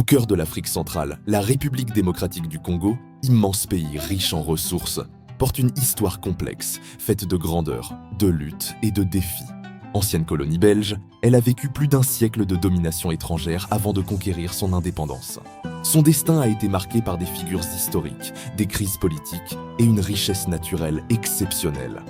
cœur de l'Afrique centrale, la République démocratique du Congo, immense pays riche en ressources, porte une histoire complexe, faite de grandeur, de luttes et de défis. Ancienne colonie belge, elle a vécu plus d'un siècle de domination étrangère avant de conquérir son indépendance. Son destin a été marqué par des figures historiques, des crises politiques et une richesse naturelle exceptionnelle.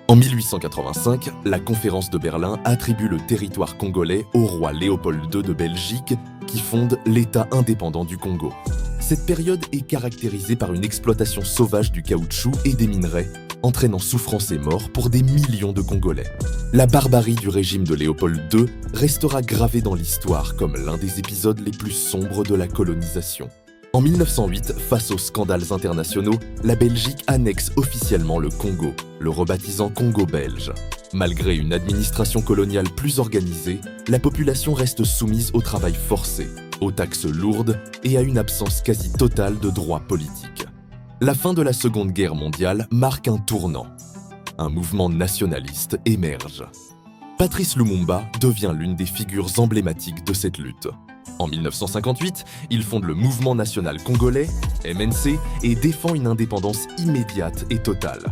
En 1885, la conférence de Berlin attribue le territoire congolais au roi Léopold II de Belgique, qui fonde l'État indépendant du Congo. Cette période est caractérisée par une exploitation sauvage du caoutchouc et des minerais, entraînant souffrance et mort pour des millions de Congolais. La barbarie du régime de Léopold II restera gravée dans l'histoire comme l'un des épisodes les plus sombres de la colonisation. En 1908, face aux scandales internationaux, la Belgique annexe officiellement le Congo, le rebaptisant Congo belge. Malgré une administration coloniale plus organisée, la population reste soumise au travail forcé, aux taxes lourdes et à une absence quasi totale de droits politiques. La fin de la Seconde Guerre mondiale marque un tournant. Un mouvement nationaliste émerge. Patrice Lumumba devient l'une des figures emblématiques de cette lutte. En 1958, il fonde le Mouvement national congolais, MNC, et défend une indépendance immédiate et totale.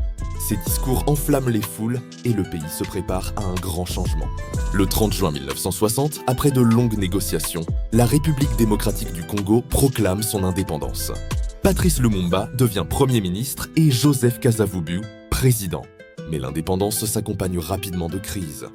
Ses discours enflamment les foules et le pays se prépare à un grand changement. Le 30 juin 1960, après de longues négociations, la République démocratique du Congo proclame son indépendance. Patrice Lumumba devient Premier ministre et Joseph Kasavubu, président. Mais l'indépendance s'accompagne rapidement de crises.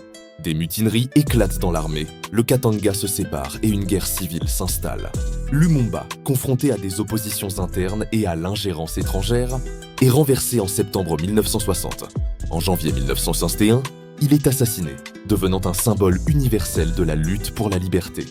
Des mutineries éclatent dans l'armée, le Katanga se sépare et une guerre civile s'installe. Lumumba, confronté à des oppositions internes et à l'ingérence étrangère, est renversé en septembre 1960. En janvier 1961, il est assassiné, devenant un symbole universel de la lutte pour la liberté.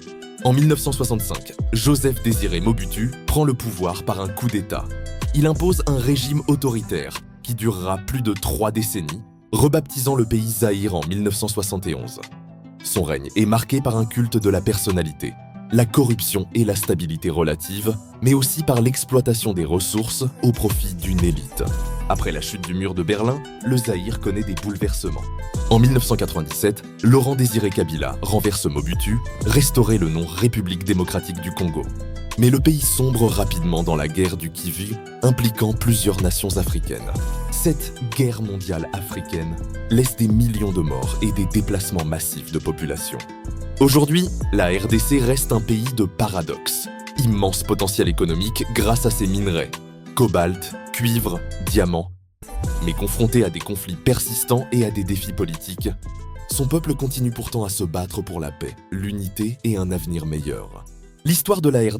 En 1965, Joseph Désiré Mobutu prend le pouvoir par un coup d'État. Il impose un régime autoritaire qui durera plus de 3 décennies, rebaptisant le pays Zaïre en 1971. Son règne est marqué par un culte de la personnalité, la corruption et la stabilité relative, mais aussi par l'exploitation des ressources au profit d'une élite. Après la chute du mur de Berlin, le Zaïre connaît des bouleversements. En 1997, Laurent Désiré Kabila renverse Mobutu, restaurait le nom République démocratique du Congo. Mais le pays sombre rapidement dans la guerre du Kivu, impliquant plusieurs nations africaines. Cette guerre mondiale africaine laisse des millions de morts et des déplacements massifs de population. Aujourd'hui, la RDC reste un pays de paradoxes. Immense potentiel économique grâce à ses minerais, cobalt, cuivre, diamants. Mais confronté à des conflits persistants et à des défis politiques, son peuple continue pourtant à se battre pour la paix, l'unité et un avenir meilleur. L'histoire de la RDC